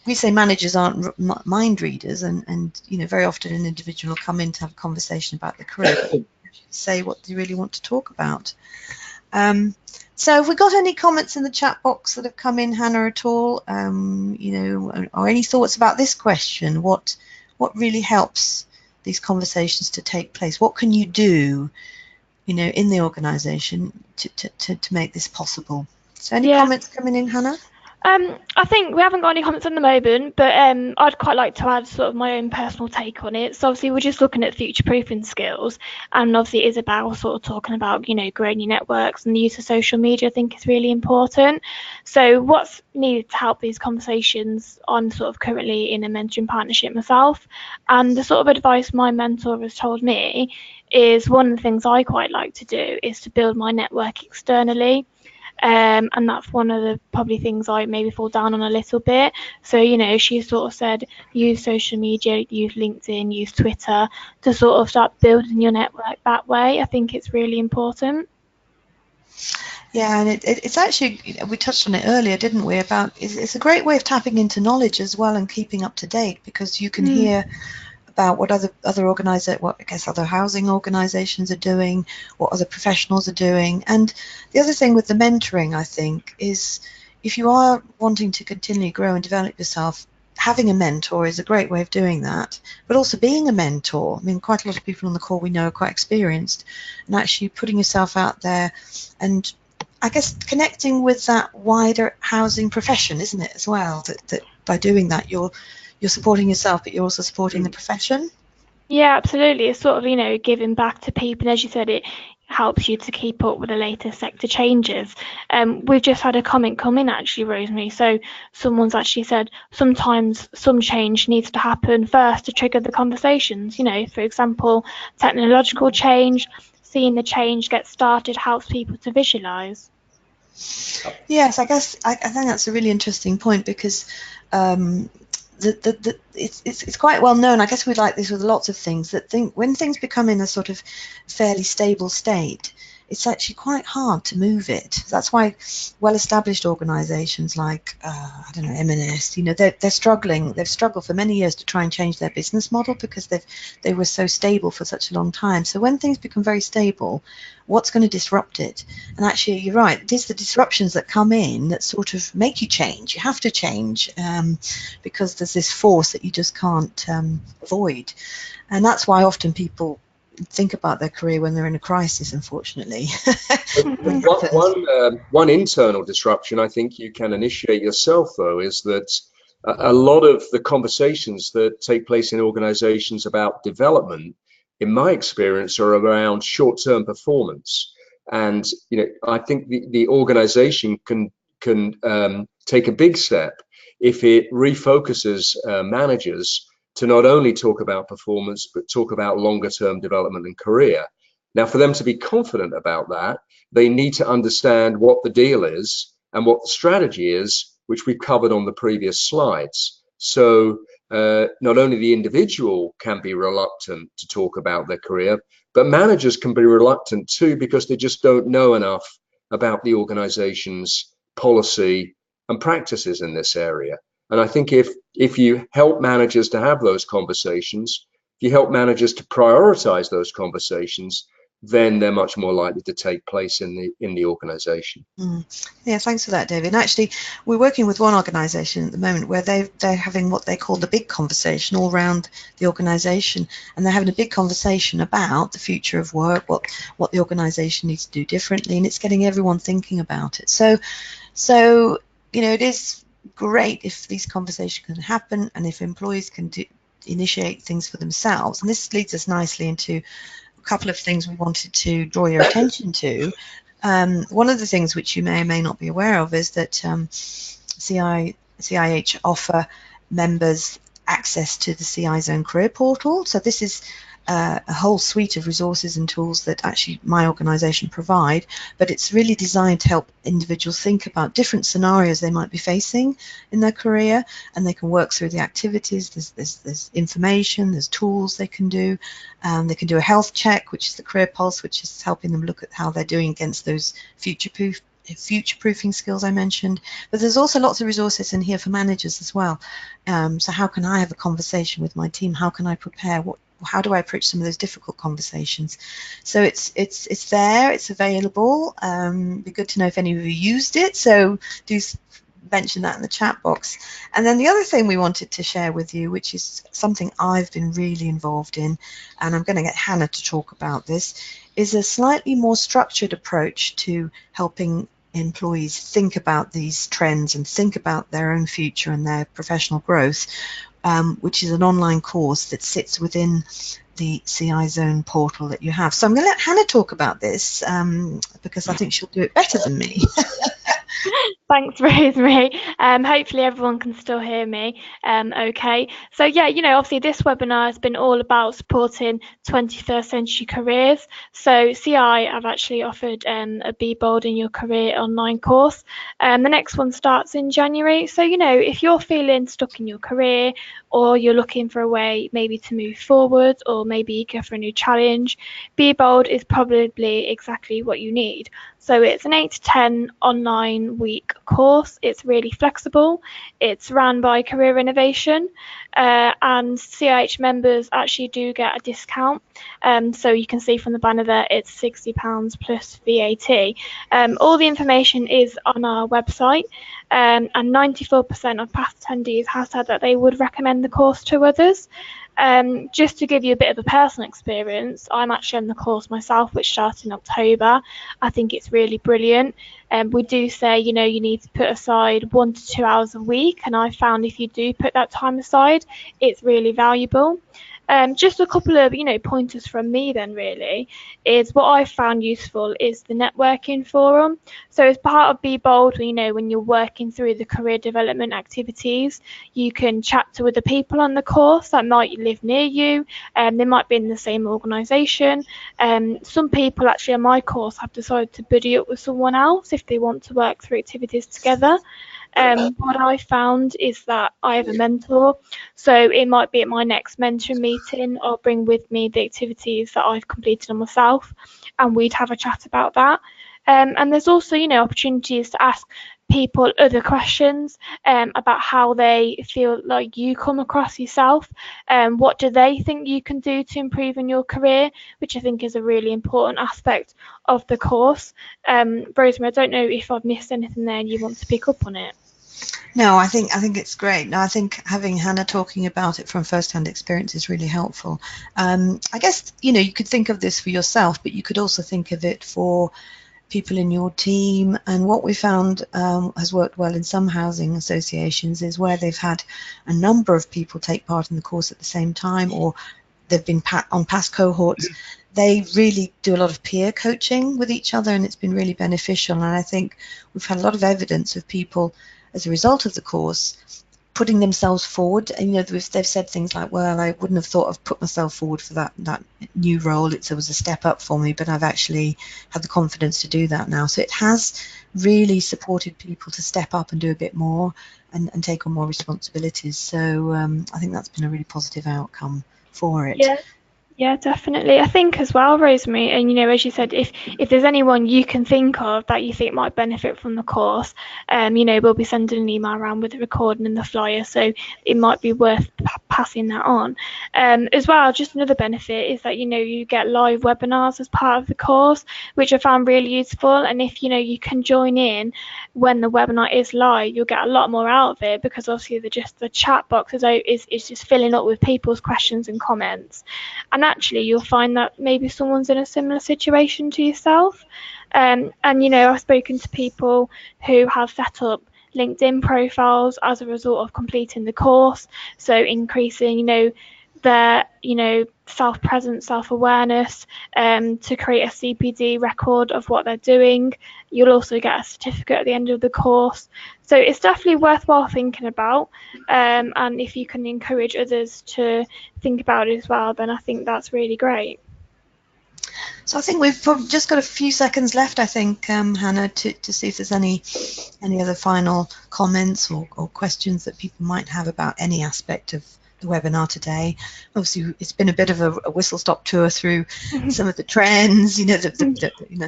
B: we say managers aren't mind readers, and very often an individual will come in to have a conversation about their career, but say what they really want to talk about. So have we got any comments in the chat box that have come in, Hannah, at all? Or any thoughts about this question? What really helps these conversations to take place? What can you do, in the organisation to make this possible? So any comments coming in, Hannah?
A: I think we haven't got any comments at the moment, but I'd quite like to add sort of my own personal take on it. So obviously we're just looking at future-proofing skills, and obviously Isabel sort of talking about, you know, growing your networks and the use of social media. I think is really important. So what's needed to help these conversations? I'm sort of currently in a mentoring partnership myself, and the sort of advice my mentor has told me is one of the things I quite like to do is to build my network externally. And that's one of the probably things I maybe fall down on a little bit. So, you know, she sort of said use social media, use LinkedIn, use Twitter to sort of start building your network that way. I think it's really important.
B: Yeah, and it's actually, we touched on it earlier, didn't we, about it's a great way of tapping into knowledge as well and keeping up to date, because you can hear about what other housing organizations are doing, what other professionals are doing. And the other thing with the mentoring, I think, is if you are wanting to continually grow and develop yourself, having a mentor is a great way of doing that, but also being a mentor. I mean, quite a lot of people on the call we know are quite experienced, and actually putting yourself out there and I guess connecting with that wider housing profession, isn't it, as well, that by doing that you're supporting yourself, but you're also supporting the profession.
A: Yeah, absolutely. It's sort of, you know, giving back to people. And as you said, it helps you to keep up with the latest sector changes. We've just had a comment come in actually, Rosemary. So someone's actually said sometimes some change needs to happen first to trigger the conversations. You know, for example, technological change, seeing the change get started helps people to visualize.
B: Yes, I guess I think that's a really interesting point, because it's quite well known. I guess we like this with lots of things, that when things become in a sort of fairly stable state, it's actually quite hard to move it. That's why well-established organisations like I don't know, M&S, you know, they're struggling. They've struggled for many years to try and change their business model because they were so stable for such a long time. So when things become very stable, what's going to disrupt it? And actually, you're right. It is the disruptions that come in that sort of make you change. You have to change because there's this force that you just can't avoid. And that's why often people think about their career when they're in a crisis, unfortunately.
C: One internal disruption I think you can initiate yourself, though, is that a lot of the conversations that take place in organizations about development, in my experience, are around short-term performance. And, you know, I think the organization can take a big step if it refocuses managers to not only talk about performance, but talk about longer term development and career. Now, for them to be confident about that, they need to understand what the deal is and what the strategy is, which we've covered on the previous slides. So not only the individual can be reluctant to talk about their career, but managers can be reluctant too, because they just don't know enough about the organization's policy and practices in this area. And I think if you help managers to have those conversations, if you help managers to prioritize those conversations, then they're much more likely to take place in the organization.
B: Yeah, thanks for that, David. And actually, we're working with one organization at the moment where they're having what they call the big conversation all around the organization, and they're having a big conversation about the future of work, what the organization needs to do differently, and it's getting everyone thinking about it. So you know, it is great if these conversations can happen and if employees can initiate things for themselves. And this leads us nicely into a couple of things we wanted to draw your attention to. One of the things which you may or may not be aware of is that CIH offer members access to the CI Zone Career Portal. So this is a whole suite of resources and tools that actually my organisation provide, but it's really designed to help individuals think about different scenarios they might be facing in their career, and they can work through the activities. There's information, there's tools they can do. They can do a health check, which is the Career Pulse, which is helping them look at how they're doing against those future-proofing skills I mentioned. But there's also lots of resources in here for managers as well. So how can I have a conversation with my team? How can I prepare? How do I approach some of those difficult conversations? So it's there, it's available. Be good to know if any of you used it, so do mention that in the chat box. And then the other thing we wanted to share with you, which is something I've been really involved in, and I'm going to get Hannah to talk about this, is a slightly more structured approach to helping employees think about these trends and think about their own future and their professional growth, which is an online course that sits within the CI Zone portal that you have. So I'm going to let Hannah talk about this because I think she'll do it better than me.
A: Thanks, Rosemary. Hopefully everyone can still hear me okay. So yeah, obviously this webinar has been all about supporting 21st century careers. So CI have actually offered a Be Bold in Your Career online course. The next one starts in January. So, if you're feeling stuck in your career, or you're looking for a way maybe to move forward, or maybe eager for a new challenge, Be Bold is probably exactly what you need. So it's an 8 to 10 online week course. It's really flexible. It's run by Career Innovation, and CIH members actually do get a discount. So you can see from the banner there, it's £60 plus VAT. All the information is on our website, and 94% of past attendees have said that they would recommend the course to others. Just to give you a bit of a personal experience, I'm actually on the course myself, which starts in October. I think it's really brilliant. We do say, you need to put aside 1 to 2 hours a week, and I found if you do put that time aside, it's really valuable. Just a couple of, pointers from me then really is what I found useful is the networking forum. So as part of Be Bold, when you're working through the career development activities, you can chat to other people on the course that might live near you, they might be in the same organisation. Some people actually on my course have decided to buddy up with someone else if they want to work through activities together. What I found is that I have a mentor, so it might be at my next mentoring meeting, I'll bring with me the activities that I've completed on myself, and we'd have a chat about that. And there's also, opportunities to ask people other questions about how they feel like you come across yourself, what do they think you can do to improve in your career, which I think is a really important aspect of the course. Rosemary, I don't know if I've missed anything there and you want to pick up on it.
B: No, I think it's great. Now, I think having Hannah talking about it from first-hand experience is really helpful. I guess, you could think of this for yourself, but you could also think of it for people in your team. And what we found has worked well in some housing associations is where they've had a number of people take part in the course at the same time, or they've been on past cohorts. They really do a lot of peer coaching with each other, and it's been really beneficial. And I think we've had a lot of evidence of people, as a result of the course, putting themselves forward. And they've said things like, well, I wouldn't have thought of put myself forward for that new role. It was a step up for me, but I've actually had the confidence to do that now. So it has really supported people to step up and do a bit more and take on more responsibilities. So I think that's been a really positive outcome for it.
A: Yeah, definitely. I think as well, Rosemary, and as you said, if there's anyone you can think of that you think might benefit from the course, we'll be sending an email around with the recording and the flyer, so it might be worth passing that on. As well, just another benefit is that you get live webinars as part of the course, which I found really useful. And if you can join in when the webinar is live, you'll get a lot more out of it, because obviously the chat box is just filling up with people's questions and comments. And actually you'll find that maybe someone's in a similar situation to yourself. And I've spoken to people who have set up LinkedIn profiles as a result of completing the course, so increasing their self-presence, self-awareness, to create a CPD record of what they're doing. You'll also get a certificate at the end of the course, so it's definitely worthwhile thinking about, and if you can encourage others to think about it as well, then I think that's really great.
B: So I think we've probably just got a few seconds left, I think, Hannah, to see if there's any other final comments or questions that people might have about any aspect of the webinar today. Obviously, it's been a bit of a whistle-stop tour through some of the trends,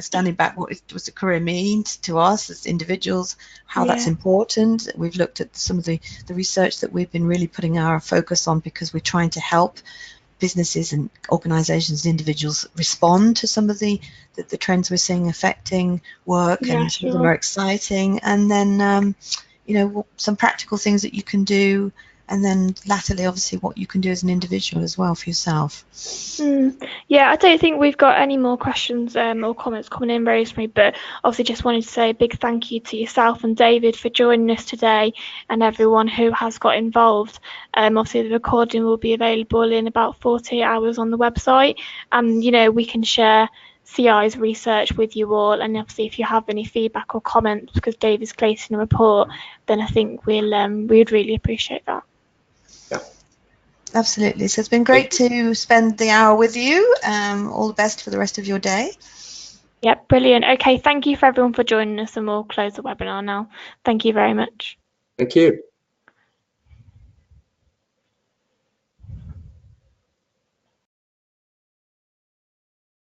B: standing back, what does the career mean to us as individuals, how that's important. We've looked at some of the research that we've been really putting our focus on, because we're trying to help businesses and organizations and individuals respond to some of the trends we're seeing affecting work, and some of them are exciting. And then some practical things that you can do and then latterly, obviously, what you can do as an individual as well for yourself.
A: Yeah, I don't think we've got any more questions or comments coming in, Rosemary, but obviously just wanted to say a big thank you to yourself and David for joining us today, and everyone who has got involved. Obviously the recording will be available in about 48 hours on the website, and we can share CI's research with you all, and obviously if you have any feedback or comments, because David's creating a report, then I think we'd really appreciate that.
C: Yeah.
B: Absolutely. So it's been great to spend the hour with you. All the best for the rest of your day.
A: Yep, brilliant. Okay, thank you for everyone for joining us, and we'll close the webinar now. Thank you very much.
C: Thank you.